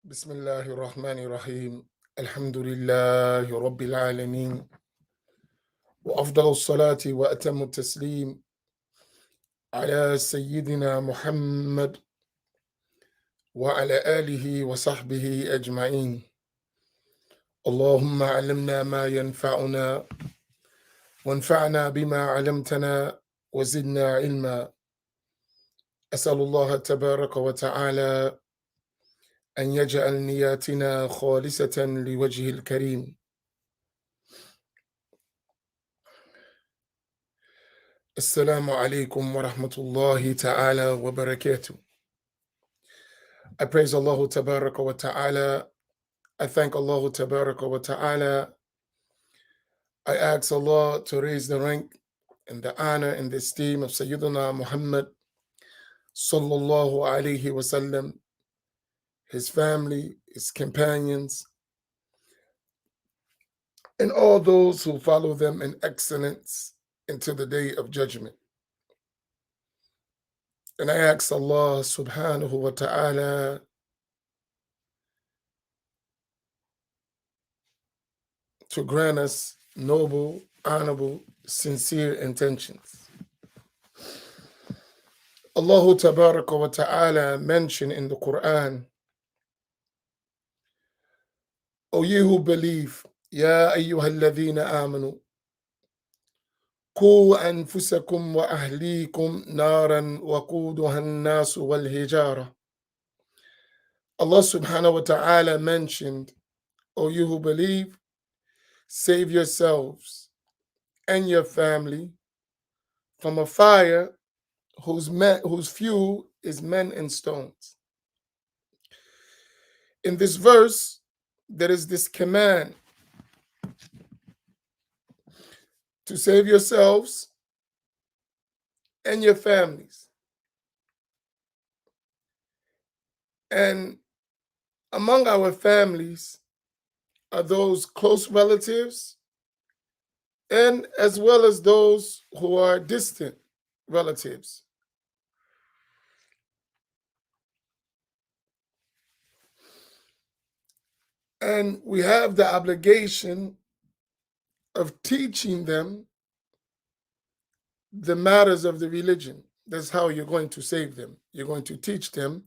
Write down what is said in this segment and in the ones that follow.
بسم الله الرحمن الرحيم الحمد لله رب العالمين وأفضل الصلاة وأتم التسليم على سيدنا محمد وعلى آله وصحبه أجمعين. اللهم علمنا ما ينفعنا وانفعنا بما علمتنا وزدنا علما. أسأل الله تبارك وتعالى أن يجعل نياتنا خالصة لوجهه الكريم. Assalamu alaikum wa rahmatullahi ta'ala wa barakatuh. I praise Allah tabaraka wa ta'ala. I thank Allah tabaraka wa ta'ala. I ask Allah to raise the rank and the honor and the esteem of Sayyidina Muhammad sallallahu alayhi wa sallam, his family, his companions, and all those who follow them in excellence until the day of judgment. And I ask Allah subhanahu wa ta'ala to grant us noble, honorable, sincere intentions. Allah tabaraka wa ta'ala mentioned in the Quran, O ye who believe, Ya ayyuhalladhina amanu, قوا أنفسكم وأهليكم نارا وقودها الناس والحجارة. Allah subhanahu wa ta'ala mentioned, O you who believe, save yourselves and your family from a fire whose fuel is men and stones. In this verse, there is this command to save yourselves and your families. And among our families are those close relatives and as well as those who are distant relatives. And we have the obligation of teaching them the matters of the religion. That's how you're going to save them. You're going to teach them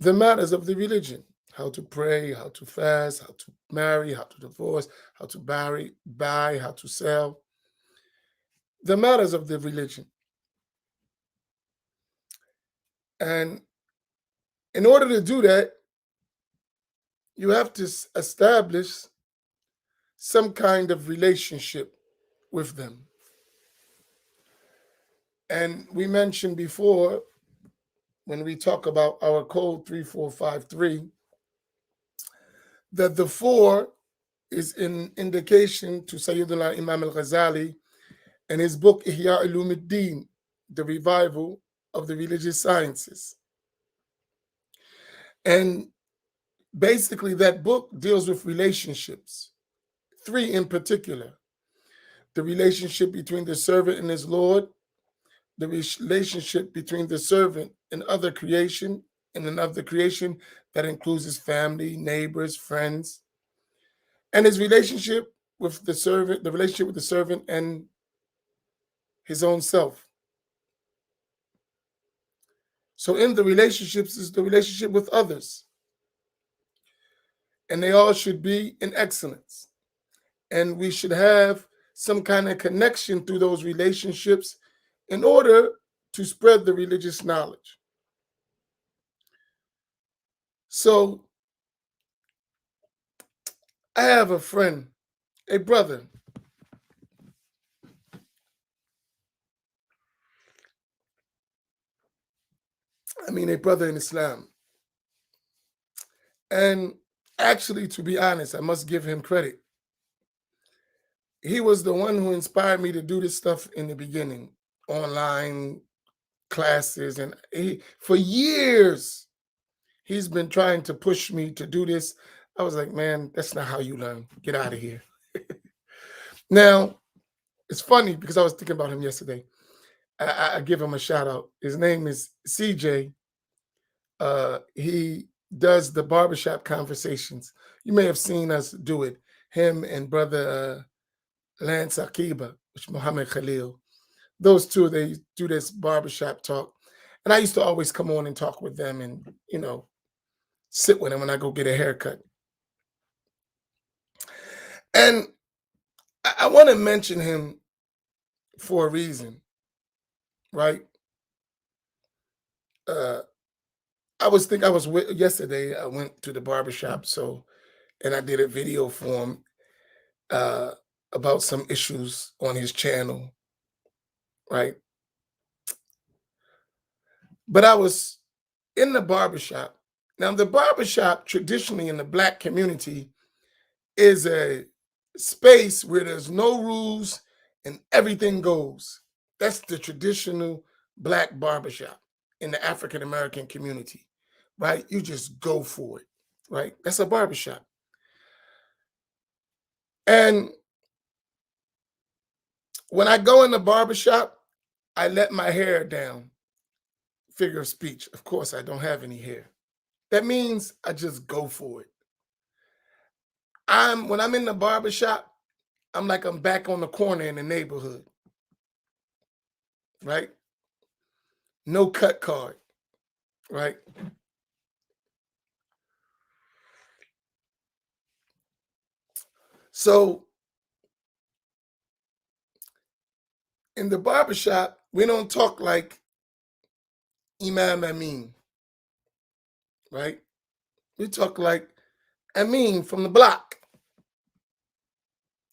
the matters of the religion, how to pray, how to fast, how to marry, how to divorce, how to buy, how to sell, the matters of the religion. And in order to do that, you have to establish some kind of relationship with them. And we mentioned before, when we talk about our code 3453, that the 4 is an indication to Sayyidina Imam al-Ghazali and his book Ihya Ulumuddin, the revival of the religious sciences. And basically that book deals with relationships, 3 in particular: the relationship between the servant and his Lord, the relationship between the servant and other creation, and another creation that includes his family, neighbors, friends, and his relationship with the servant, the relationship with the servant and his own self. So in the relationships is the relationship with others. And they all should be in excellence. And we should have some kind of connection through those relationships in order to spread the religious knowledge. So I have a friend, a brother. A brother in Islam. And actually, to be honest, I must give him credit. He was the one who inspired me to do this stuff in the beginning, online classes. And for years, he's been trying to push me to do this. I was like, man, that's not how you learn. Get out of here. Now, it's funny because I was thinking about him yesterday. I give him a shout out. His name is CJ. He does the barbershop conversations. You may have seen us do it. Him and brother Lance Akiba, which Muhammad Khalil. Those two, they do this barbershop talk. And I used to always come on and talk with them and, sit with them when I go get a haircut. And I want to mention him for a reason, right? Yesterday, I went to the barbershop, and I did a video for him uh, about some issues on his channel, right? But I was in the barbershop. Now, the barbershop traditionally in the Black community is a space where there's no rules and everything goes. That's the traditional Black barbershop in the African American community, right? You just go for it, right? That's a barbershop. And when I go in the barbershop, I let my hair down, figure of speech. Of course, I don't have any hair. That means I just go for it. When I'm in the barbershop, I'm like I'm back on the corner in the neighborhood, right? No cut card, right? So in the barbershop, we don't talk like Imam Amin, right? We talk like Amin from the block.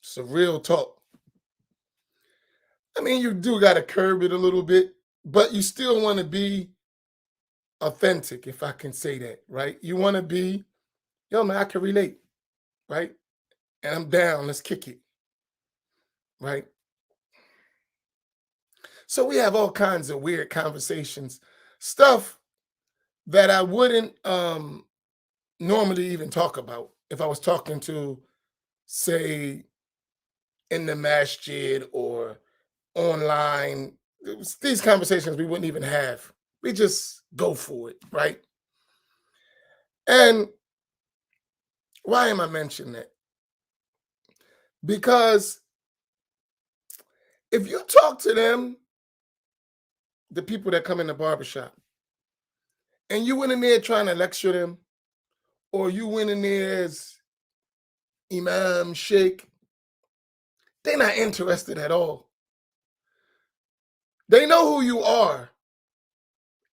It's a real talk. I mean, you do got to curb it a little bit, but you still want to be authentic, if I can say that, right? You want to be, yo, man, I can relate, right? And I'm down, let's kick it, right? So we have all kinds of weird conversations, stuff that I wouldn't normally even talk about if I was talking to, say, in the Masjid or online. These conversations we wouldn't even have. We just go for it, right? And why am I mentioning that? Because if you talk to them, the people that come in the barbershop, and you went in there trying to lecture them, or you went in there as Imam Sheikh, they're not interested at all. They know who you are.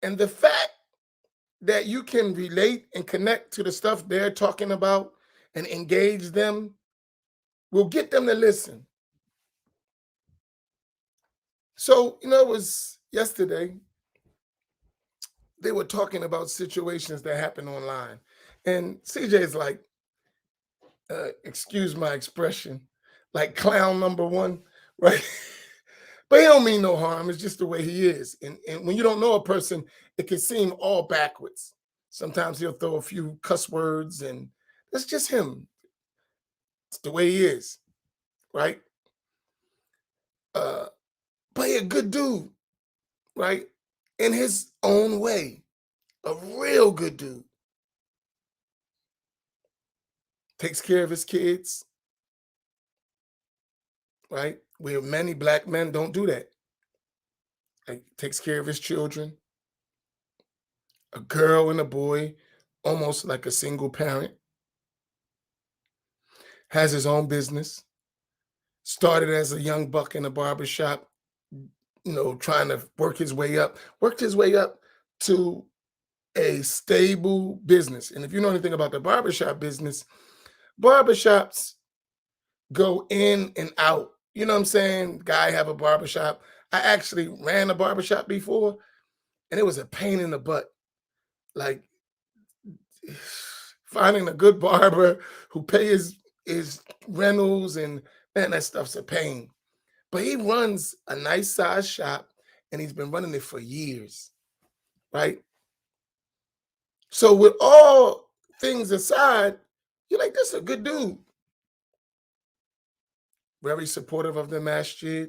And the fact that you can relate and connect to the stuff they're talking about and engage them will get them to listen. So, it was yesterday, they were talking about situations that happen online. And CJ's like, excuse my expression, like clown number one, right? But he don't mean no harm. It's just the way he is. And when you don't know a person, it can seem all backwards. Sometimes he'll throw a few cuss words, and that's just him. It's the way he is, right? But he a good dude, right? In his own way, a real good dude. Takes care of his kids, right? Where many Black men don't do that. Like, takes care of his children, a girl and a boy, almost like a single parent. Has his own business. Started as a young buck in a barbershop, trying to worked his way up to a stable business. And if you know anything about the barbershop business, barbershops go in and out. You know what I'm saying? Guy have a barbershop. I actually ran a barbershop before, and it was a pain in the butt. Like, finding a good barber who pays his rentals, and man, that stuff's a pain. But he runs a nice size shop, and he's been running it for years, right? So with all things aside, you're like, this is a good dude. Very supportive of the Masjid,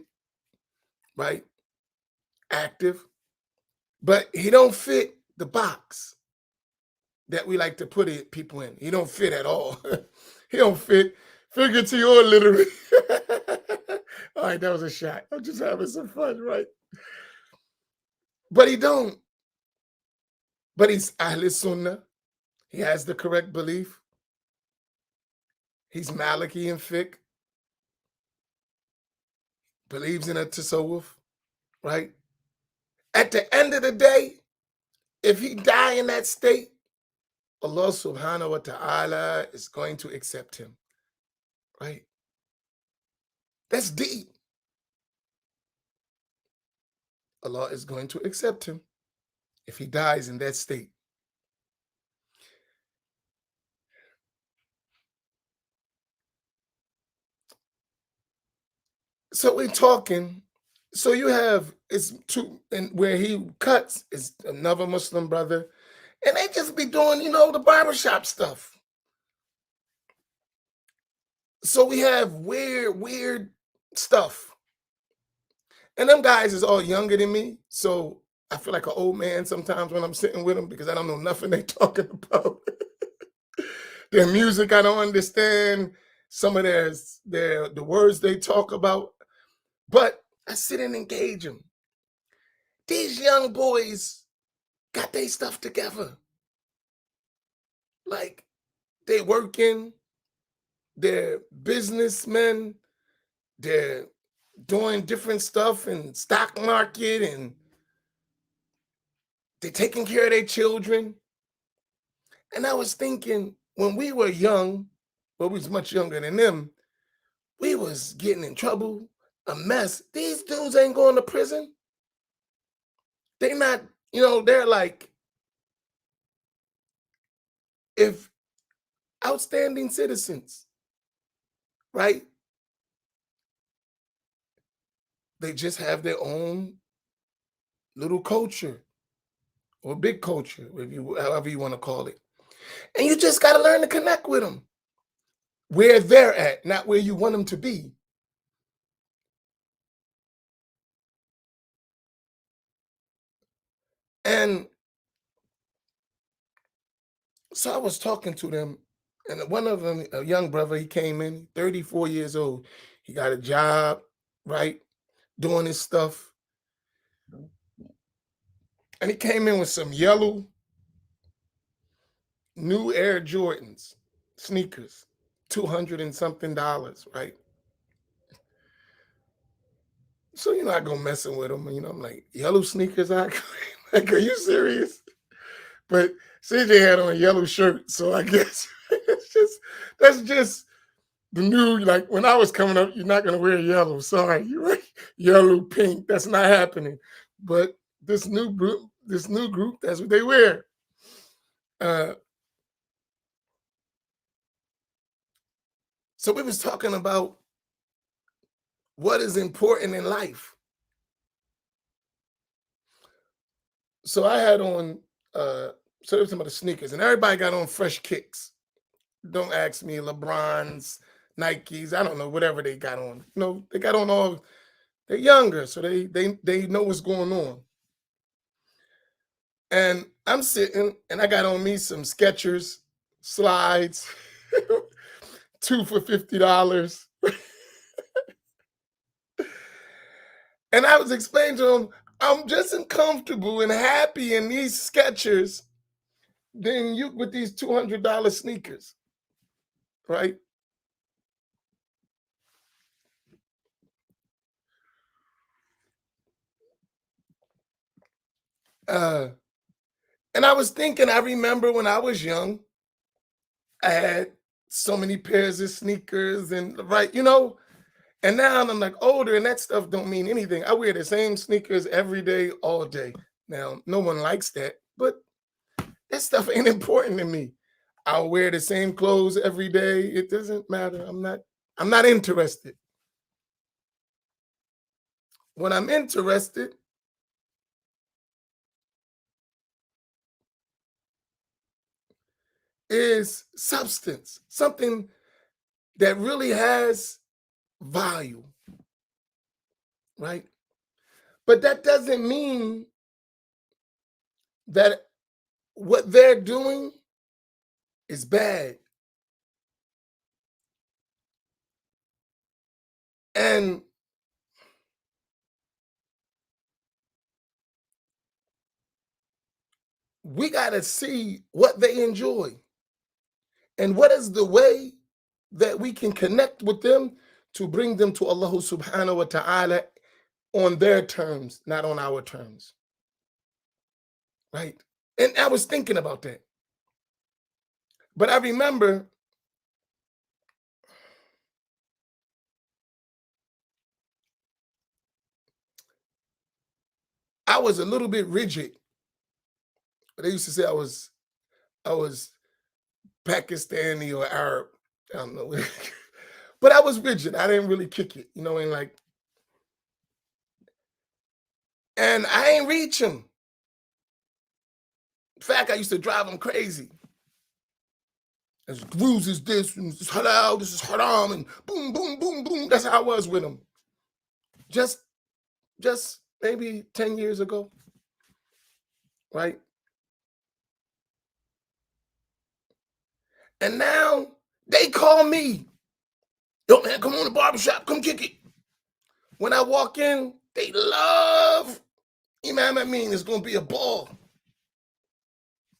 right? Active. But he don't fit the box. that we like to put people in. He don't fit at all. He don't fit figuratively or literally. All right, that was a shot. I'm just having some fun, right? But he don't. But he's Ahl Sunnah. He has the correct belief. He's Maliki and fiqh. Believes in a tasawwuf, right? At the end of the day, if he die in that state, Allah subhanahu wa ta'ala is going to accept him, right? That's deep. Allah is going to accept him if he dies in that state. So we're talking, so you have, it's two, and where he cuts is another Muslim brother, and they just be doing, the barbershop stuff. So we have weird stuff. And them guys is all younger than me, so I feel like an old man sometimes when I'm sitting with them because I don't know nothing they talking about. Their music I don't understand. Some of the words they talk about, but I sit and engage them. These young boys got their stuff together. Like, they working, they're businessmen, they're doing different stuff in stock market, and they're taking care of their children. And I was thinking, when we were young, well, we was much younger than them, we was getting in trouble, a mess. These dudes ain't going to prison. They not, they're like, if outstanding citizens, right? They just have their own little culture or big culture, however you want to call it. And you just got to learn to connect with them where they're at, not where you want them to be. And so I was talking to them, and one of them, a young brother, he came in, 34 years old. He got a job, right, doing his stuff. And he came in with some yellow new Air Jordans, sneakers, $200 and something, right? So, I go messing with him. I'm like, yellow sneakers? Like, are you serious? But CJ had on a yellow shirt, so I guess that's just the new, like when I was coming up, you're not gonna wear yellow. Sorry, you're right. Yellow, pink, that's not happening. But this new group, that's what they wear. So we was talking about what is important in life. So I had on so there was some of the sneakers, and everybody got on fresh kicks. Don't ask me, LeBron's, Nikes, I don't know, whatever they got on. They got on all, they're younger, so they know what's going on. And I'm sitting, and I got on me some Skechers slides, 2 for $50. And I was explaining to him, I'm just as comfortable and happy in these Skechers than you with these $200 sneakers, right? And I was thinking, I remember when I was young, I had so many pairs of sneakers and right, and now I'm like older and that stuff don't mean anything. I wear the same sneakers every day, all day. Now, no one likes that, but that stuff ain't important to me. I'll wear the same clothes every day. It doesn't matter. I'm not interested. When I'm interested is substance, something that really has value, right? But that doesn't mean that what they're doing is bad. And we got to see what they enjoy and what is the way that we can connect with them to bring them to Allah subhanahu wa ta'ala on their terms, not on our terms. Right? And I was thinking about that. But I remember I was a little bit rigid. They used to say I was Pakistani or Arab. I don't know. But I was rigid. I didn't really kick it, you know, and I ain't reach him. In fact, I used to drive him crazy. As rules is this, and this is halal, this is haram, and boom, boom, boom, boom. That's how I was with him. Just maybe 10 years ago, right? And now they call me, yo, man, come on the barbershop, come kick it. When I walk in, they love Imam Amin. It's going to be a ball.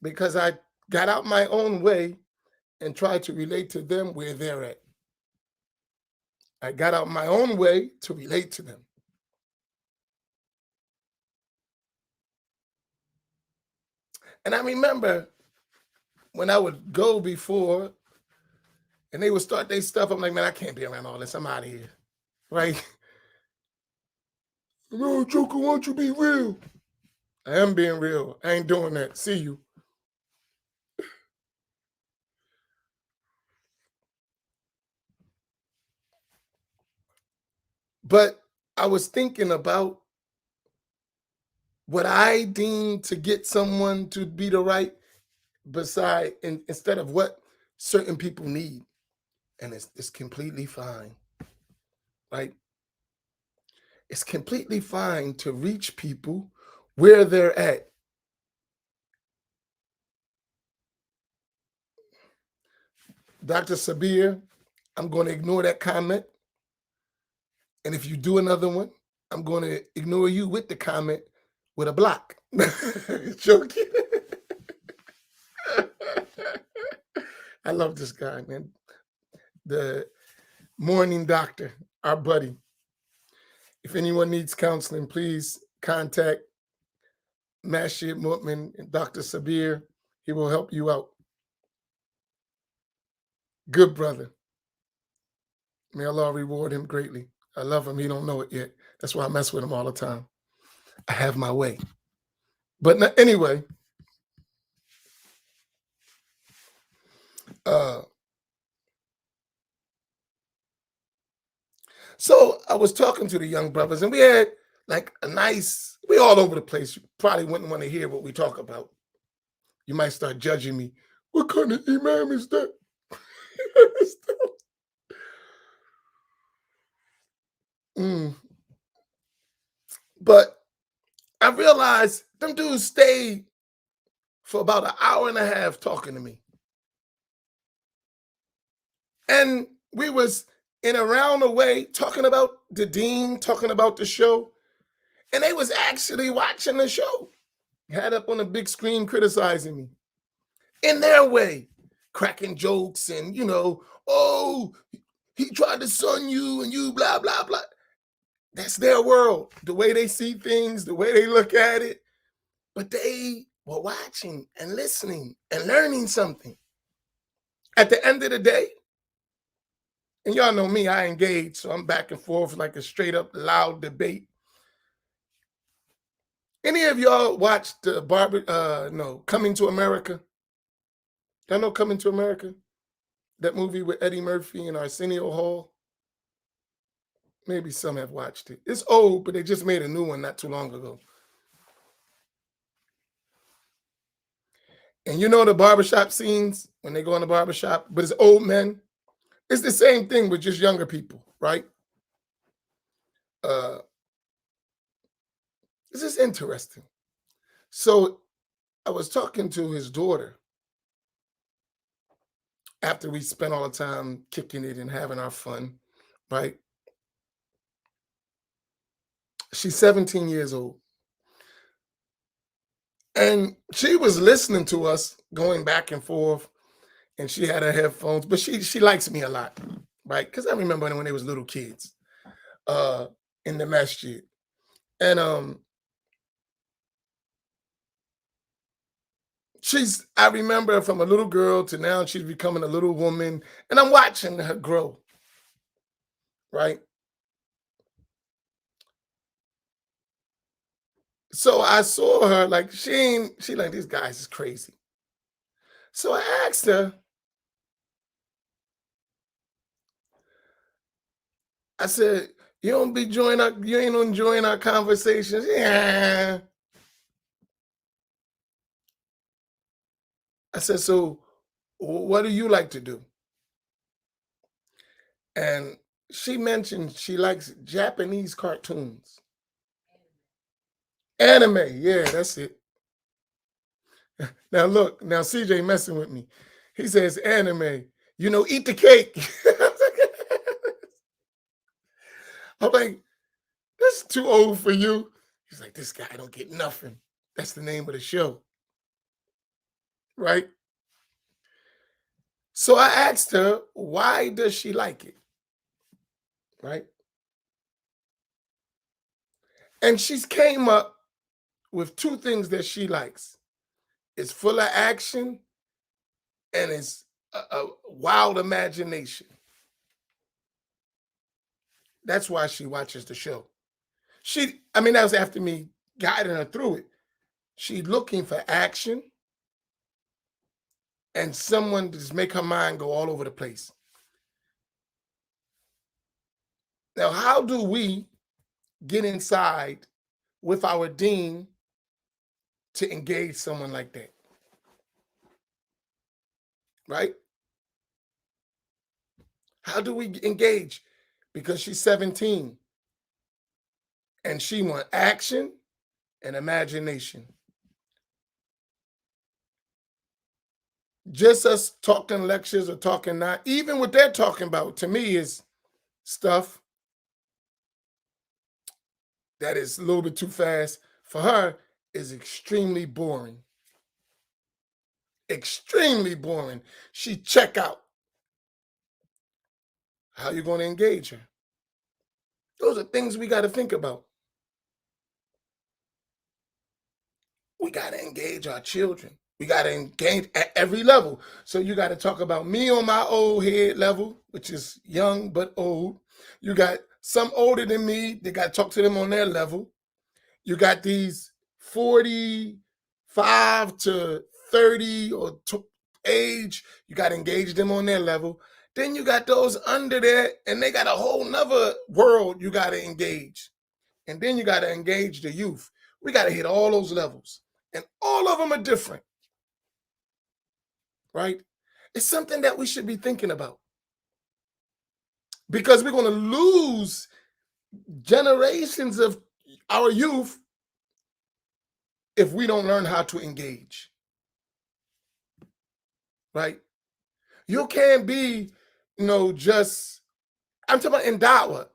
Because I got out my own way and tried to relate to them where they're at. I got out my own way to relate to them. And I remember when I would go before and they would start their stuff, I'm like, man, I can't be around all this. I'm out of here, right? No, Joker, why don't you be real? I am being real. I ain't doing that. See you. But I was thinking about what I deem to get someone to be the right instead of what certain people need. And it's completely fine, right? It's completely fine to reach people where they're at. Dr. Sabir, I'm going to ignore that comment. And if you do another one, I'm going to ignore you with the comment with a block. Joking. I love this guy, man. The morning doctor, our buddy. If anyone needs counseling, please contact MasjidMuhammadAC and Dr. Sabir. He will help you out. Good brother. May Allah reward him greatly. I love him. He don't know it yet. That's why I mess with him all the time. I have my way. But anyway, so I was talking to the young brothers, and we had like we all over the place. You probably wouldn't want to hear what we talk about. You might start judging me. What kind of imam is that? But I realized them dudes stayed for about an hour and a half talking to me. And we was in a round way talking about the deen, talking about the show. And they was actually watching the show. Had up on a big screen criticizing me. In their way, cracking jokes and, oh, he tried to son you and you blah, blah, blah. That's their world, the way they see things, the way they look at it. But they were watching and listening and learning something. At the end of the day, and y'all know me, I engage, so I'm back and forth like a straight up loud debate. Any of y'all watched Coming to America? Y'all know Coming to America? That movie with Eddie Murphy and Arsenio Hall? Maybe some have watched it. It's old, but they just made a new one not too long ago. And you know the barbershop scenes when they go in the barbershop, but it's old men. It's the same thing with just younger people, right? This is interesting. So I was talking to his daughter, after we spent all the time kicking it and having our fun, right? She's 17 years old. And she was listening to us going back and forth, and she had her headphones, but she likes me a lot, right? Because I remember when they was little kids uh in the masjid. And I remember from a little girl to now she's becoming a little woman, and I'm watching her grow, right? So I saw her like she like these guys is crazy. So I asked her, I said, you ain't enjoying our conversations. Yeah. I said, so what do you like to do? And she mentioned she likes Japanese cartoons. Anime, yeah, that's it. Now look, now CJ messing with me. He says anime, eat the cake. I'm like, that's too old for you. He's like, this guy don't get nothing. That's the name of the show, right? So I asked her, why does she like it, right? And she's came up with two things that she likes. It's full of action and it's a wild imagination. That's why she watches the show. I mean, that was after me guiding her through it. She's looking for action and someone to just make her mind go all over the place. Now, how do we get inside with our dean to engage someone like that? Right? How do we engage? Because she's 17 and she wants action and imagination. Just us talking lectures or talking not, even what they're talking about to me is stuff that is a little bit too fast. For her, is extremely boring. Extremely boring. She check out. How you going to engage her? Those are things we got to think about. We got to engage our children. We got to engage at every level. So you got to talk about me on my old head level, which is young but old. You got some older than me. They got to talk to them on their level. You got these 45 to 30 or age. You got to engage them on their level. Then you got those under there, and they got a whole nother world you got to engage. And then you got to engage the youth. We got to hit all those levels. And all of them are different, right? It's something that we should be thinking about because we're going to lose generations of our youth if we don't learn how to engage, right? You can't be, just, I'm talking about in da'wah,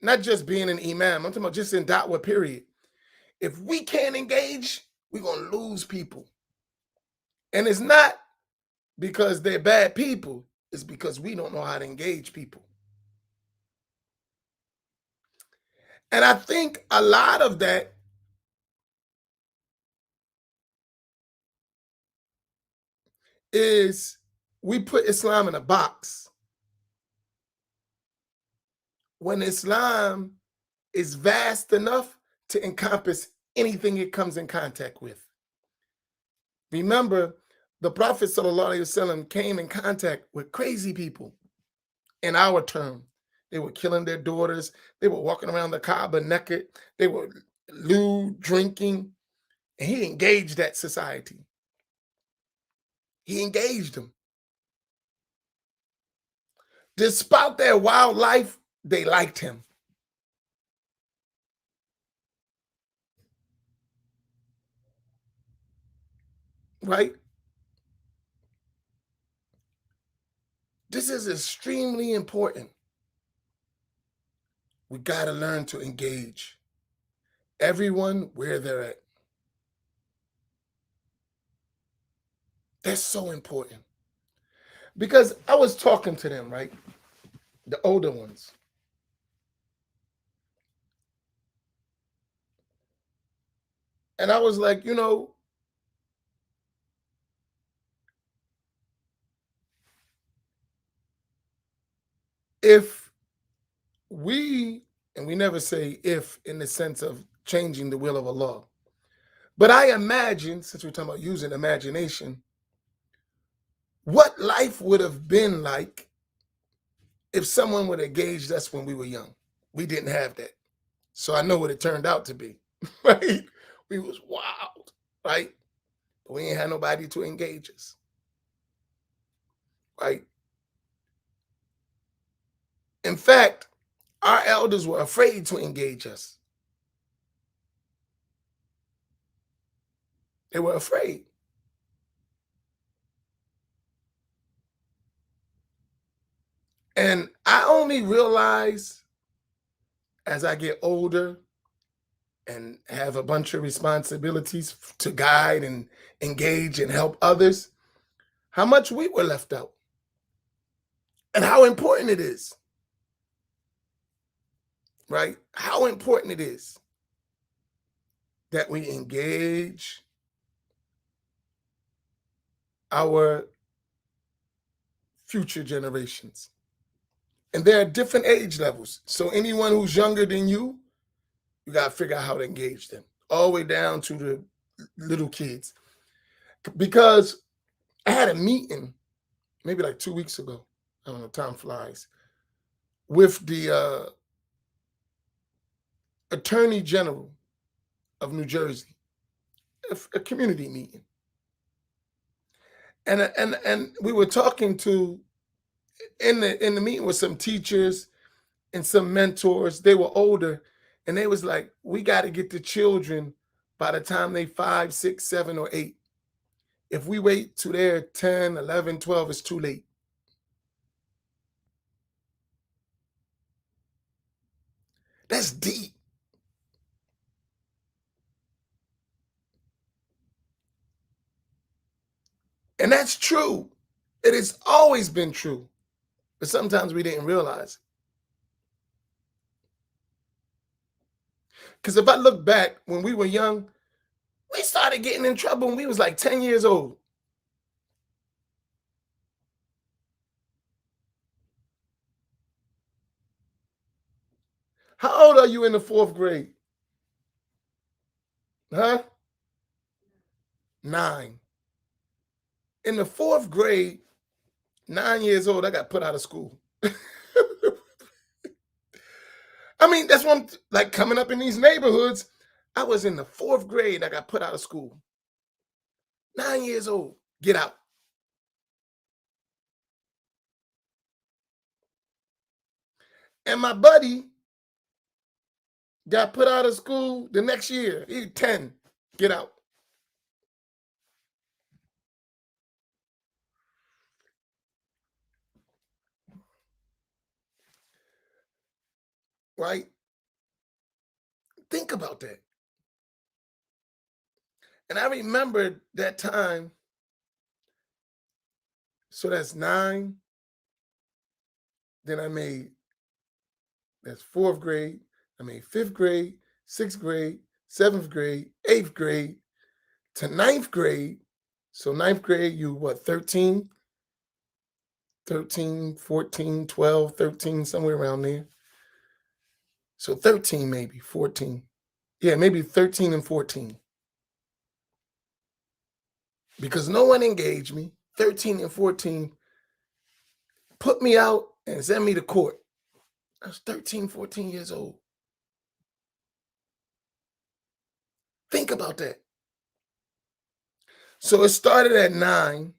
not just being an imam. I'm talking about just in da'wah, period. If we can't engage, we're going to lose people. And it's not because they're bad people. It's because we don't know how to engage people. And I think a lot of that is we put Islam in a box when Islam is vast enough to encompass anything it comes in contact with. Remember, the Prophet ﷺ came in contact with crazy people in our term. They were killing their daughters. They were walking around the Kaaba naked. They were lewd, drinking. And he engaged that society. He engaged them. Despite their wild life, they liked him. Right? This is extremely important. We got to learn to engage everyone where they're at. That's so important. Because I was talking to them, right? The older ones. And I was like, if we, and we never say if in the sense of changing the will of Allah, but I imagine, since we're talking about using imagination, what life would have been like if someone would have engaged us when we were young. We didn't have that. So I know what it turned out to be, right? We was wild, right? But we ain't had nobody to engage us, right? In fact, our elders were afraid to engage us. They were afraid. And I only realize as I get older and have a bunch of responsibilities to guide and engage and help others, how much we were left out and how important it is, right? How important it is that we engage our future generations. And there are different age levels. So anyone who's younger than you got to figure out how to engage them, all the way down to the little kids. Because I had a meeting maybe like 2 weeks ago, I don't know, time flies, with the Attorney General of New Jersey, a community meeting. And we were talking to, in the meeting with some teachers and some mentors. They were older, and they was like, we got to get the children by the time they 5, 6, 7, or 8. If we wait till they're 10, 11, 12, it's too late. That's deep. And that's true. It has always been true. But sometimes we didn't realize. Because if I look back, when we were young, we started getting in trouble when we was like 10 years old. How old are you in the 4th grade? Huh? 9. In the 4th grade, 9 years old, I got put out of school. I mean, that's what I'm like, coming up in these neighborhoods. I was in the 4th grade, I got put out of school. 9 years old, get out. And my buddy got put out of school the next year. He 10, get out. Right? Think about that. And I remember that time. So that's 9. Then that's 4th grade. I made 5th grade, 6th grade, 7th grade, 8th grade to 9th grade. So 9th grade, you what, 13? 13, 14, 12, 13, somewhere around there. So 13 maybe, 14. Yeah, maybe 13 and 14. Because no one engaged me. 13 and 14 put me out and sent me to court. I was 13, 14 years old. Think about that. So it started at 9.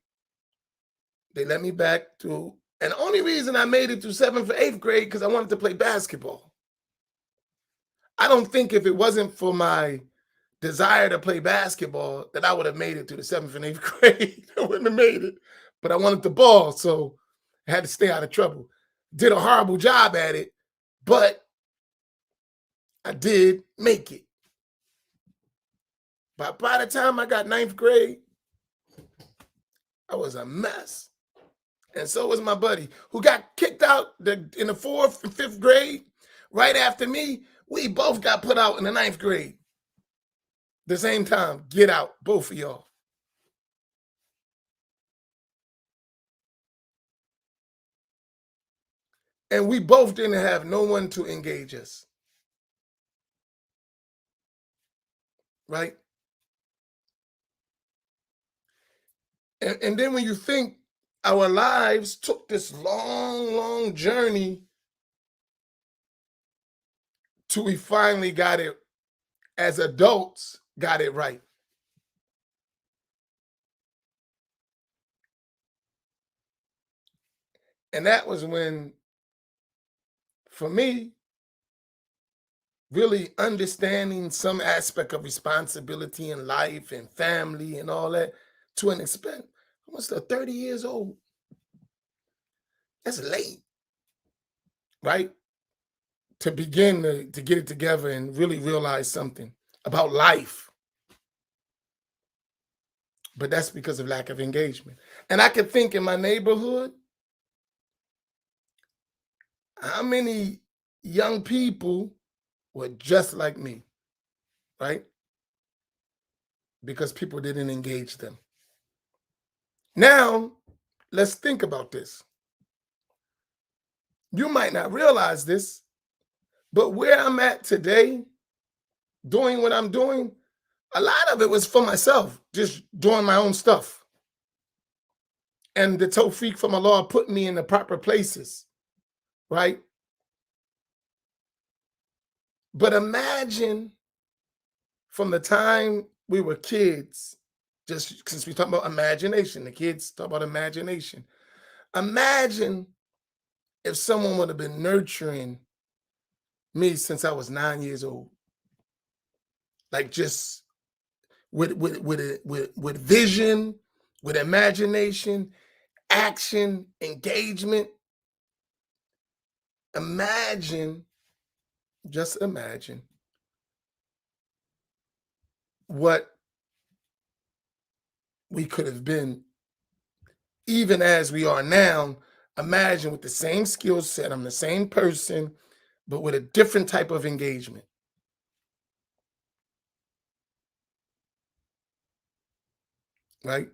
They let me back to, and the only reason I made it to 7th or 8th grade because I wanted to play basketball. I don't think if it wasn't for my desire to play basketball that I would have made it to the 7th and 8th grade. I wouldn't have made it, but I wanted the ball. So had to stay out of trouble. Did a horrible job at it, but I did make it. But by the time I got 9th grade, I was a mess. And so was my buddy who got kicked out in the 4th and 5th grade. Right after me, we both got put out in the 9th grade. The same time, get out, both of y'all. And we both didn't have no one to engage us. Right? And then when you think our lives took this long, long journey till we finally got it, as adults, got it right. And that was when, for me, really understanding some aspect of responsibility in life and family and all that, to an extent, almost 30 years old. That's late, right? To begin to get it together and really realize something about life. But that's because of lack of engagement. And I can think in my neighborhood, how many young people were just like me, right? Because people didn't engage them. Now, let's think about this. You might not realize this, but where I'm at today, doing what I'm doing, a lot of it was for myself, just doing my own stuff. And the tawfiq from Allah put me in the proper places, right? But imagine from the time we were kids, just since we talk about imagination, the kids talk about imagination. Imagine if someone would have been nurturing me since I was 9 years old, like just with vision, with imagination, action, engagement. Imagine, just imagine what we could have been, even as we are now. Imagine with the same skill set, I'm the same person, but with a different type of engagement, right?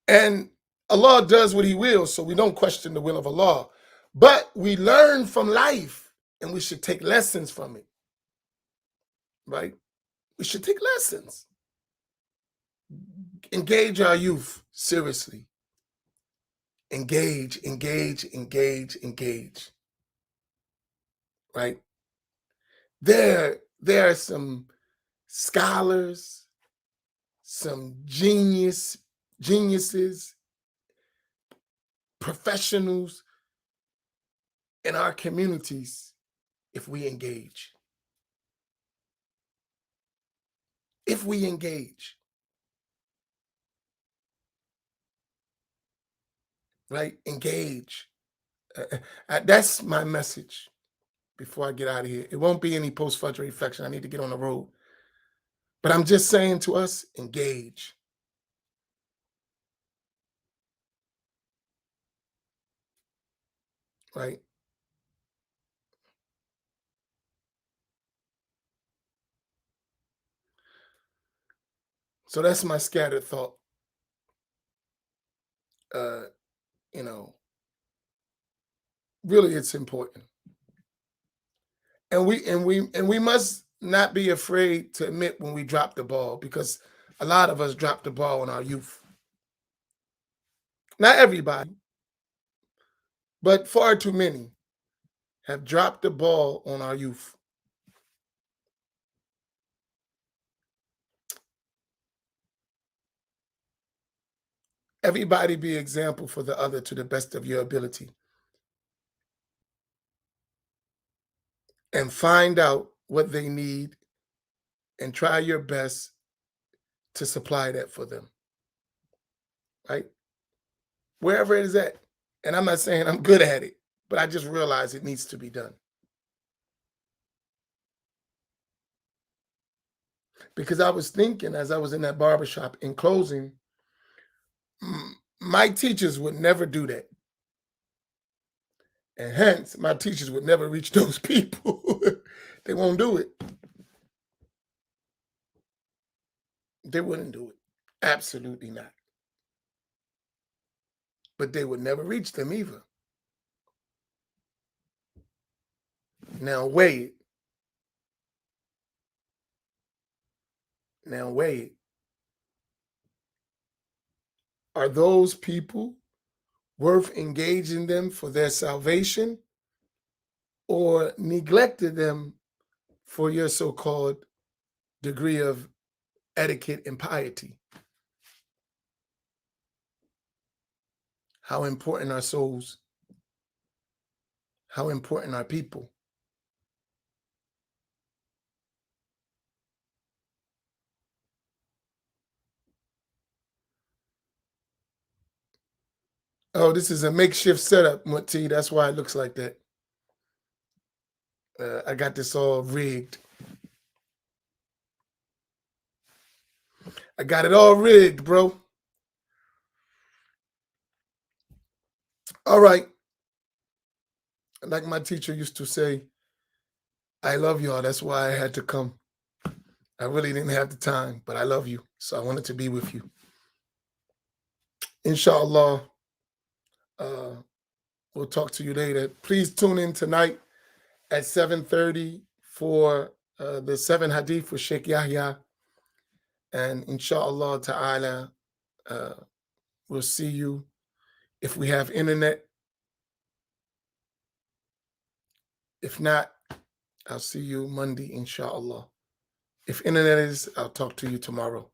And Allah does what he wills, so we don't question the will of Allah. But we learn from life, and we should take lessons from it, right? We should take lessons. Engage our youth, seriously. Engage, engage, engage, engage, right? There are some scholars, some geniuses, professionals in our communities if we engage. If we engage, right? Engage. That's my message before I get out of here. It won't be any post-Fajr reflection. I need to get on the road. But I'm just saying to us, engage. Right? So that's my scattered thought. You know, really it's important. And we must not be afraid to admit when we drop the ball, because a lot of us drop the ball in our youth. Not everybody, but far too many have dropped the ball on our youth. Everybody be example for the other to the best of your ability. And find out what they need and try your best to supply that for them. Right? wherever it is at. And I'm not saying I'm good at it, but I just realize it needs to be done. Because I was thinking as I was in that barbershop, in closing, my teachers would never do that. And hence, my teachers would never reach those people. They won't do it. They wouldn't do it. Absolutely not. But they would never reach them either. Now weigh it. Now weigh it. Are those people worth engaging them for their salvation, or neglected them for your so-called degree of etiquette and piety? How important are souls? How important are people? Oh, this is a makeshift setup, Mutti. That's why it looks like that. I got this all rigged. I got it all rigged, bro. All right. Like my teacher used to say, I love y'all. That's why I had to come. I really didn't have the time, but I love you. So I wanted to be with you. Inshallah, we'll talk to you later. Please tune in tonight at 7:30 for the 7 Hadith with Sheikh Yahya. And inshallah ta'ala, we'll see you if we have internet. If not, I'll see you Monday, inshallah. If internet is, I'll talk to you tomorrow.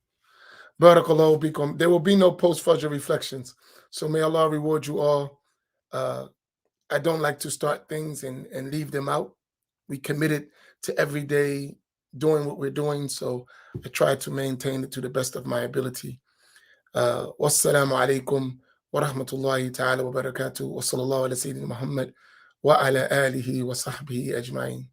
Barakallahu bikum. There will be no post-Fajr reflections. So may Allah reward you all. I don't like to start things and leave them out. We committed to every day doing what we're doing. So I try to maintain it to the best of my ability. Wassalamu alaikum wa rahmatullahi ta'ala wa barakatuh. Wa sallallahu ala Sayyidina Muhammad wa ala alihi wa sahbihi ajma'in.